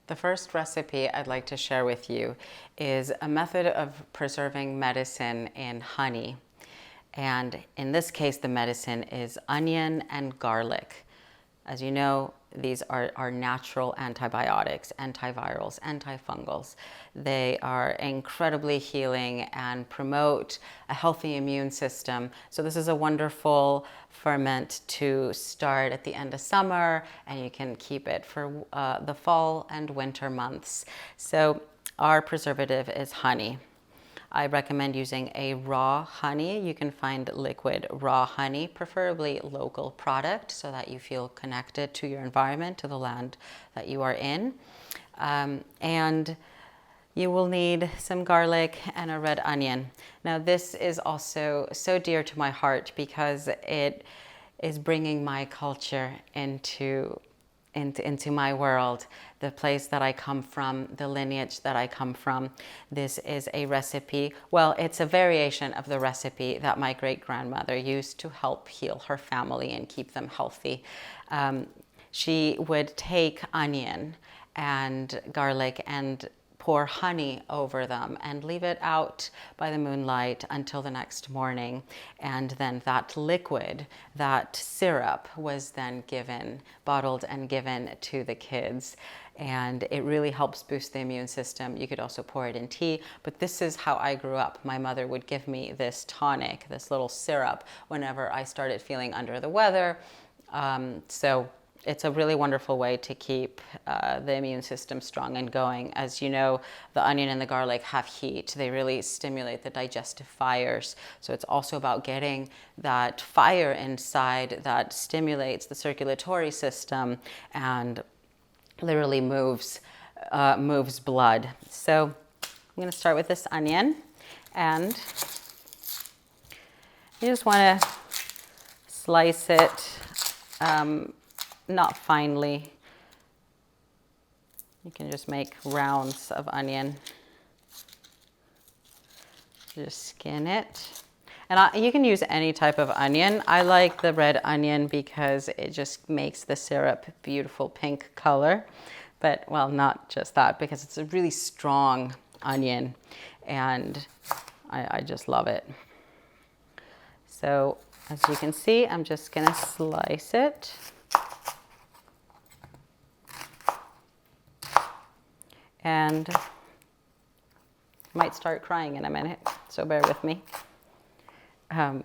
The first recipe I'd like to share with you is a method of preserving medicine in honey. And in this case, the medicine is onion and garlic. As you know, these are natural antibiotics, antivirals, antifungals. They are incredibly healing and promote a healthy immune system. So this is a wonderful ferment to start at the end of summer, and you can keep it for the fall and winter months. So our preservative is honey. I recommend using a raw honey. You can find liquid raw honey, preferably local product, so that you feel connected to your environment, to the land that you are in. And you will need some garlic and a red onion. Now, this is also so dear to my heart because it is bringing my culture into my world, the place that I come from, the lineage that I come from. This is a recipe, well, it's a variation of the recipe that my great-grandmother used to help heal her family and keep them healthy. She would take onion and garlic and pour honey over them and leave it out by the moonlight until the next morning. And then that liquid, that syrup, was then bottled and given to the kids. And it really helps boost the immune system. You could also pour it in tea, but this is how I grew up. My mother would give me this tonic, this little syrup, whenever I started feeling under the weather. So it's a really wonderful way to keep the immune system strong and going. As you know, the onion and the garlic have heat. They really stimulate the digestive fires. So it's also about getting that fire inside that stimulates the circulatory system and literally moves blood. So I'm going to start with this onion, and you just want to slice it not finely. You can just make rounds of onion. Just skin it. And you can use any type of onion. I like the red onion because it just makes the syrup beautiful pink color. But, well, not just that, because it's a really strong onion, and I just love it. So, as you can see, I'm just gonna slice it. And I might start crying in a minute, so bear with me. I'm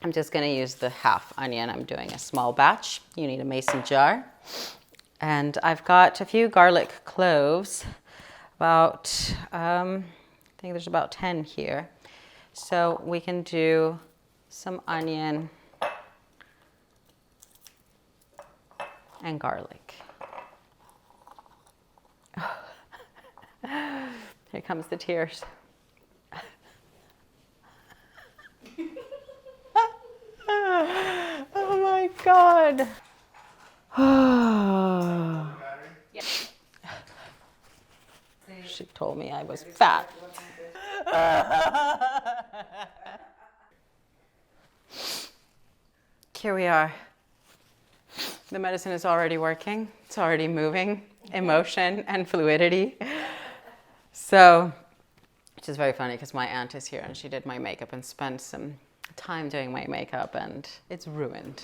just going to use the half onion. I'm doing a small batch. You need a mason jar. And I've got a few garlic cloves, about, I think there's about 10 here. So we can do some onion and garlic. Here comes the tears. Oh my God. She told me I was fat. Here we are. The medicine is already working. It's already moving, emotion and fluidity. So, which is very funny because my aunt is here and she did my makeup and spent some time doing my makeup, and it's ruined.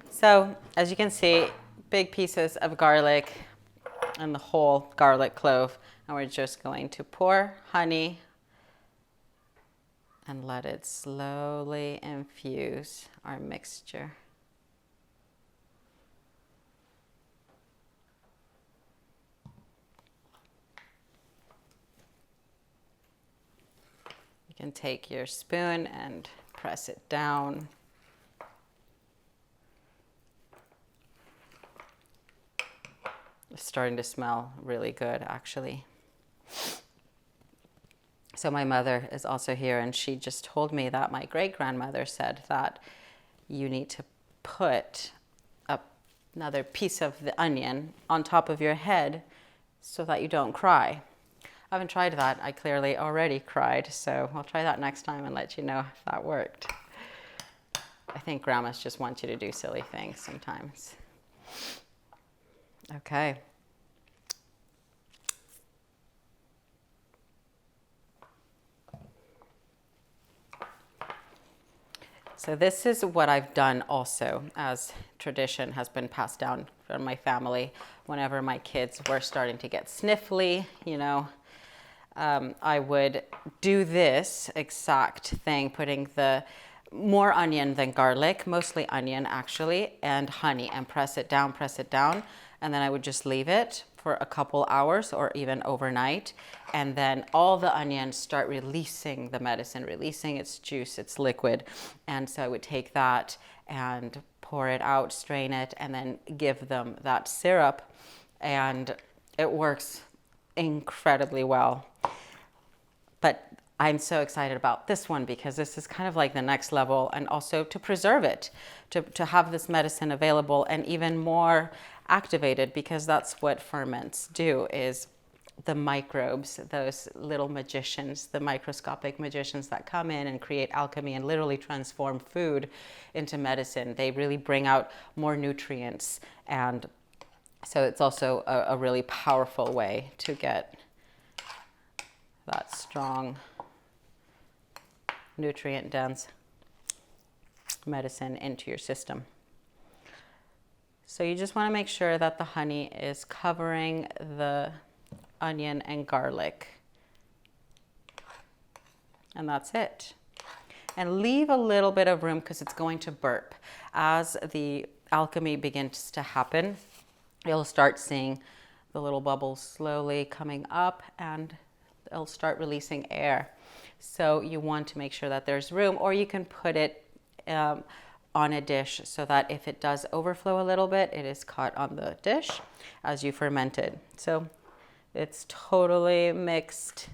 So, as you can see, big pieces of garlic and the whole garlic clove. And we're just going to pour honey and let it slowly infuse our mixture. You can take your spoon and press it down. It's starting to smell really good, actually. So my mother is also here, and she just told me that my great-grandmother said that you need to put another piece of the onion on top of your head so that you don't cry. I haven't tried that. I clearly already cried, so I'll try that next time and let you know if that worked. I think grandmas just want you to do silly things sometimes. Okay. So this is what I've done also, as tradition has been passed down from my family. Whenever my kids were starting to get sniffly, I would do this exact thing, putting the more onion than garlic, mostly onion actually, and honey, and press it down, and then I would just leave it for a couple hours or even overnight, and then all the onions start releasing the medicine, releasing its juice, its liquid. And so I would take that and pour it out, strain it, and then give them that syrup, and it works incredibly well. But I'm so excited about this one because this is kind of like the next level, and also to preserve it, to have this medicine available and even more activated, because that's what ferments do, is the microbes, those little magicians, the microscopic magicians that come in and create alchemy and literally transform food into medicine. They really bring out more nutrients, and so it's also a really powerful way to get that strong, nutrient-dense medicine into your system. So you just want to make sure that the honey is covering the onion and garlic. And that's it. And leave a little bit of room because it's going to burp. As the alchemy begins to happen, you'll start seeing the little bubbles slowly coming up, and it'll start releasing air. So you want to make sure that there's room, or you can put it on a dish so that if it does overflow a little bit, it is caught on the dish as you ferment it. So it's totally mixed.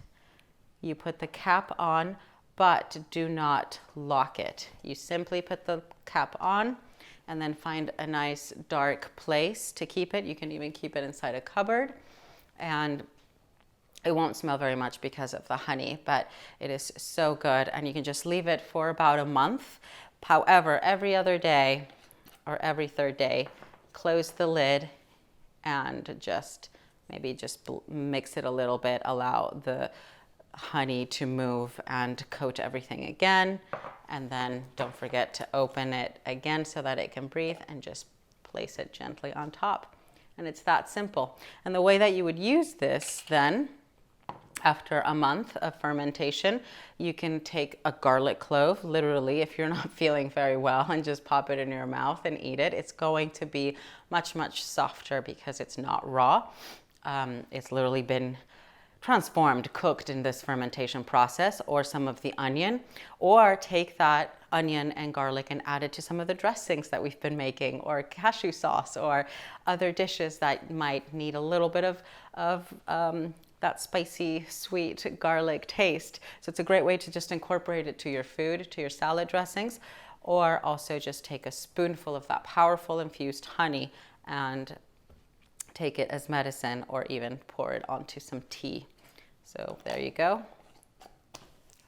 You put the cap on, but do not lock it. You simply put the cap on and then find a nice dark place to keep it. You can even keep it inside a cupboard, and it won't smell very much because of the honey, but it is so good, and you can just leave it for about a month. However, every other day or every third day, close the lid and maybe just mix it a little bit, allow the honey to move and coat everything again, and then don't forget to open it again so that it can breathe, and just place it gently on top. And it's that simple. And the way that you would use this then, after a month of fermentation, you can take a garlic clove, literally, if you're not feeling very well, and just pop it in your mouth and eat it. It's going to be much, much softer because it's not raw. It's literally been transformed, cooked in this fermentation process. Or some of the onion, or take that onion and garlic and add it to some of the dressings that we've been making, or cashew sauce, or other dishes that might need a little bit of that spicy, sweet garlic taste. So it's a great way to just incorporate it to your food, to your salad dressings, or also just take a spoonful of that powerful infused honey and take it as medicine, or even pour it onto some tea. So there you go.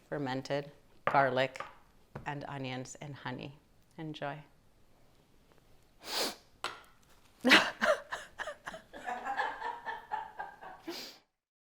Fermented garlic and onions and honey. Enjoy.